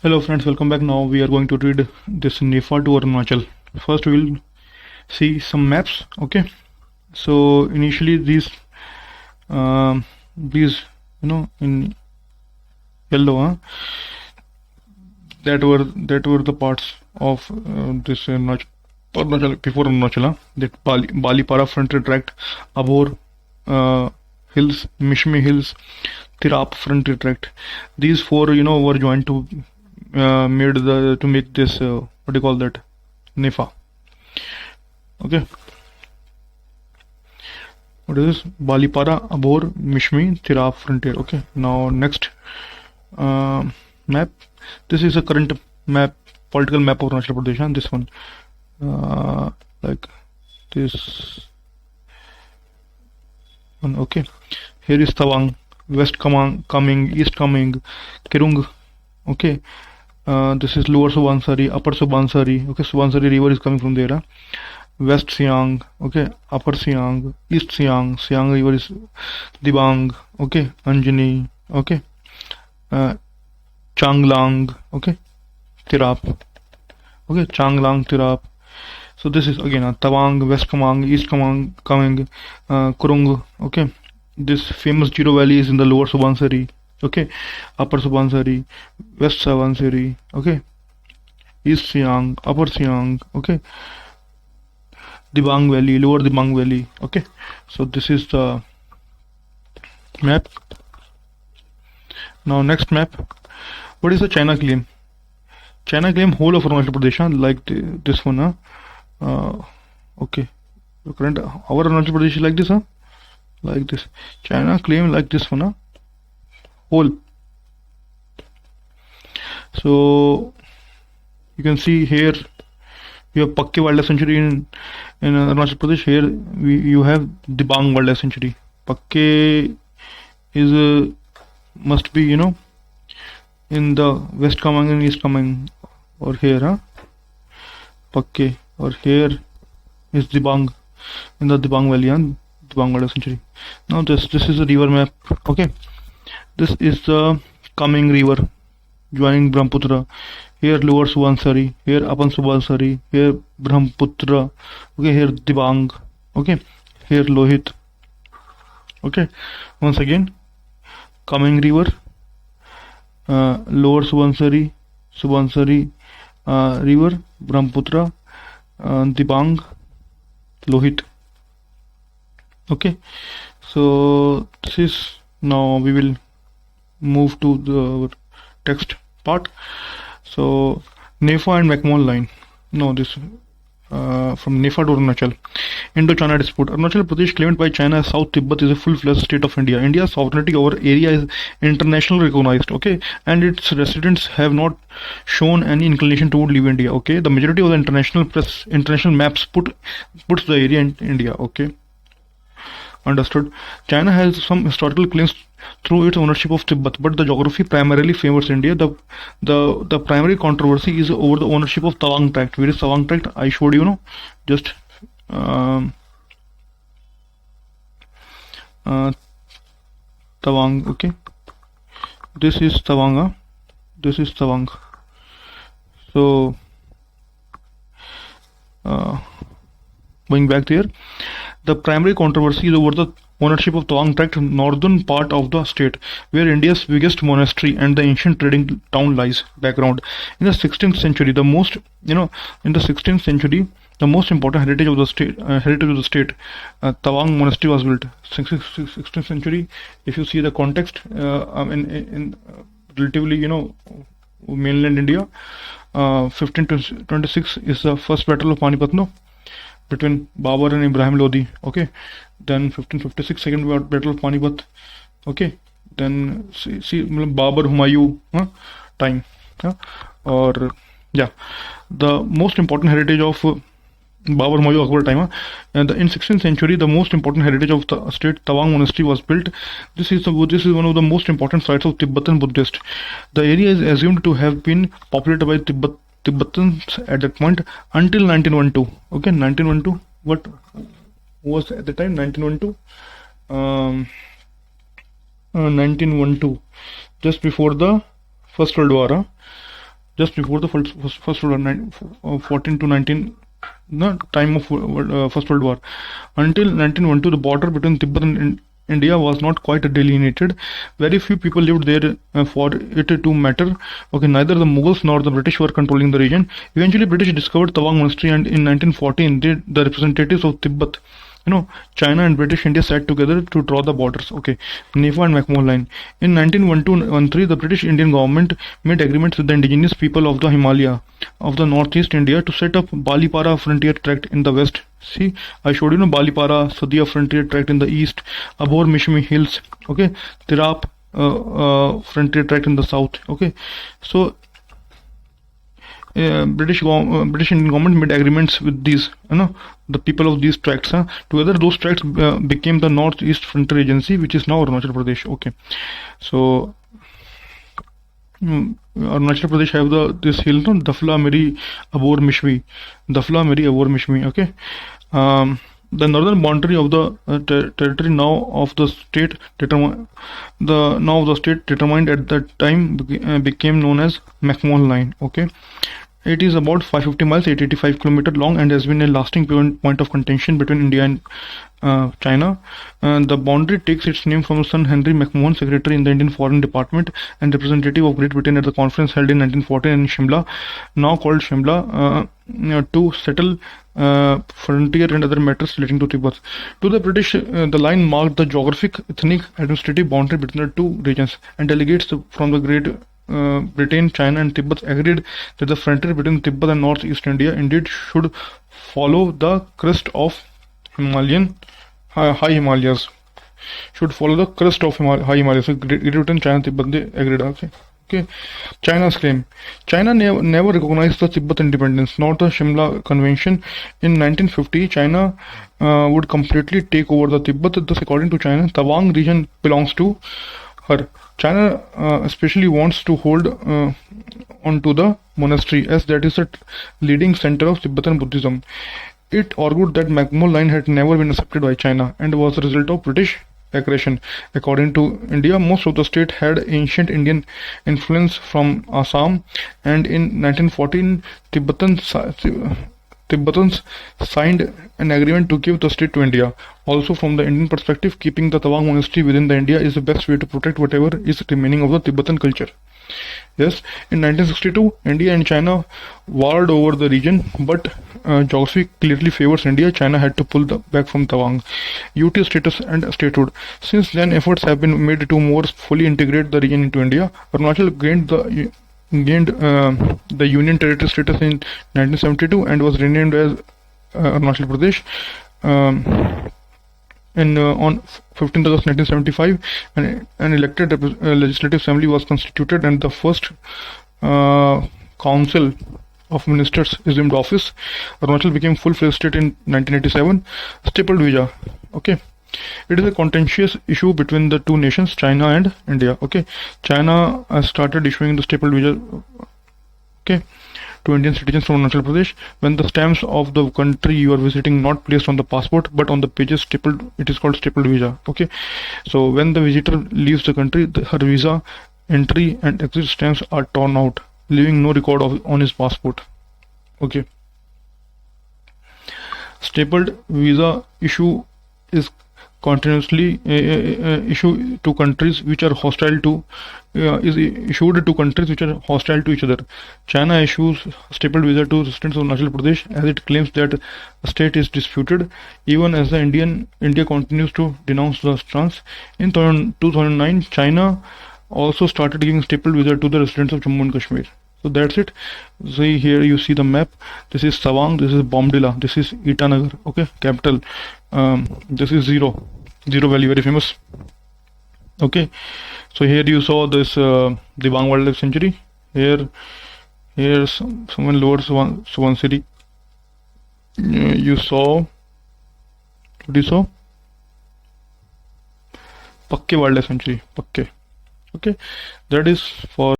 Hello friends, welcome back. Now we are going to read this Nepal to Arunachal. First we will see some maps. Okay, so initially these in yellow, that were the parts of this Arunachal before Arunachal. That Balipara frontier tract, Abhor hills, Mishmi hills, Tirap frontier tract. These four were joined to made the to make this what do you call that, Nefa. Okay, what is this? Balipara, Abhor, Mishmi, Tirap frontier. Okay, now next uh, map. This is a current map, political map of Arunachal Pradesh. This one, like this one. Okay, here is Tawang, west coming, east coming, Kirung. Okay, this is lower Subansari, upper Subansari. Okay, Subansari river is coming from there. West Siang, okay, upper Siang, east Siang, Siang river is Dibang, okay, Anjani, okay, Changlang, okay, Tirap, okay, Changlang, Tirap. So this is again Tawang, West Kamang, East Kamang, coming, Kurung, okay. This famous Zero Valley is in the lower Subansari, okay, upper Subansari, West Subansari, okay, East Siang, upper Siang, okay, Dibang Valley, lower Dibang Valley, okay. So this is the map. Now next map. What is the China claim? China claim whole of Arunachal Pradesh, like this one. Okay. The current our Arunachal Pradesh is like this, like this. China claim like this one, whole. So you can see here you have Pakke Wildlife Sanctuary in Arunachal Pradesh. Here you have Dibang Wildlife Sanctuary. Pakke is must be in the west Kamang and east Kamang, or here Pakke, or here is Dibang in the Dibang Valley and Dibang Wildlife Sanctuary. Now this is a river map. Okay, this is the coming river joining Brahmaputra. Here lower Subansari, here upper Subansari, here Brahmaputra. Okay, here Dibang. Okay, here Lohit. Okay, once again, coming river, lower Subansari, river, Brahmaputra, Dibang, Lohit. Okay, so this is, now we will move to the text part. So Nefa and McMahon line. No, this from Nefa to Arunachal. Indo-China dispute. Arunachal Pradesh, claimed by China as South Tibet, is a full-fledged state of India. India's sovereignty over area is internationally recognized, okay, and its residents have not shown any inclination toward leave India. Okay, the majority of the international maps puts the area in India. Okay, understood. China has some historical claims through its ownership of Tibet, but the geography primarily favors India. The primary controversy is over the ownership of Tawang tract. Where is Tawang tract? I showed you, just Tawang. Okay, this is Tawang. This is Tawang. So going back there, the primary controversy is over the ownership of Tawang tract, northern part of the state, where India's biggest monastery and the ancient trading town lies. Background: in the 16th century, the most important heritage of the state, Tawang monastery was built. 16th century. If you see the context, in relatively mainland India, 1526 is the first battle of Panipat, between Babur and Ibrahim Lodi. Okay, then 1556 second battle of Panipat. Okay, then see Babur Humayun time, or yeah, the most important heritage of Babur Humayun Akbar time, and in 16th century the most important heritage of the state, Tawang monastery, was built. This is one of the most important sites of Tibetan Buddhist. The area is assumed to have been populated by Tibetans at that point until 1912. Okay, 1912. What was at the time? 1912. 1912, just before the First World War. just before the first World War, 14 to 19, the time of First World War. Until 1912, the border between Tibet and India was not quite delineated. Very few people lived there for it to matter. Okay, neither the Mughals nor the British were controlling the region. Eventually, British discovered Tawang Monastery, and in 1914, the representatives of Tibet, China and British India sat together to draw the borders. Okay, Nefa and McMahon Line. In 1912-13, the British Indian government made agreements with the indigenous people of the Himalaya of the northeast India to set up Balipara frontier tract in the west. See, I showed you Balipara, Sadia frontier tract in the east, Abor Mishmi Hills, okay, Tirap frontier tract in the south. Okay, so British Indian government made agreements with these, the people of these tracts. Together, those tracts became the Northeast Frontier Agency, which is now Arunachal Pradesh. Okay, so Arunachal Pradesh have this hill, Dafla Meri Abor Mishmi, Dafla Meri Abor Mishmi. Okay, the northern boundary of the territory now of the state determined at that time became known as McMahon Line. Okay, it is about 550 miles, 885 km long, and has been a lasting point of contention between India and China. The boundary takes its name from son Henry McMahon, secretary in the Indian Foreign Department and representative of Great Britain at the conference held in 1914 in Shimla, now called Shimla, to settle frontier and other matters relating to Tibet. To the British, the line marked the geographic, ethnic, administrative boundary between the two regions, and delegates from the Great Britain, China, and Tibet agreed that the frontier between Tibet and Northeast India indeed should follow the crest of high Himalayas. Should follow the crest of high Himalayas. So Great Britain, China, Tibet, they agreed. Okay. China's claim. China never recognized the Tibet independence, nor the Shimla Convention. In 1950, China would completely take over the Tibet. Thus, according to China, Tawang region belongs to her. China especially wants to hold onto the monastery, as that is the leading center of Tibetan Buddhism. It argued that McMahon Line had never been accepted by China and was a result of British aggression. According to India, most of the state had ancient Indian influence from Assam, and in 1914, Tibetans signed an agreement to give the state to India. Also, from the Indian perspective, keeping the Tawang monastery within the India is the best way to protect whatever is remaining of the Tibetan culture. Yes, in 1962, India and China warred over the region, but geography clearly favors India. China had to pull back from Tawang. UT status and statehood. Since then, efforts have been made to more fully integrate the region into India. Arunachal gained the Union Territory status in 1972 and was renamed as Arunachal Pradesh. On 15th August 1975, an elected legislative assembly was constituted, and the first council of ministers assumed office. Arunachal became full-fledged state in 1987. Stapled visa. Okay. It is a contentious issue between the two nations, China and India. Okay, China started issuing the stapled visa, okay, to Indian citizens from Arunachal Pradesh when the stamps of the country you are visiting not placed on the passport but on the pages stapled. It is called stapled visa. Okay, so when the visitor leaves the country, her visa entry and exit stamps are torn out, leaving no record on his passport. Okay, stapled visa issue is continuously issued to countries which are hostile to each other. China issues stapled visa to residents of Arunachal Pradesh as it claims that the state is disputed, even as the India continues to denounce the stance. In 2009, China also started giving stapled visa to the residents of Jammu and Kashmir. So that's it. See, here you see the map. This is Tawang, this is Bomdila, this is Itanagar, okay, capital. This is Zero Valley, very famous. Okay, so here you saw this Dibang Wildlife Sanctuary. Here someone lower Subansiri. You saw, what you saw? Pakke Wildlife Sanctuary, Pakke. Okay, that is for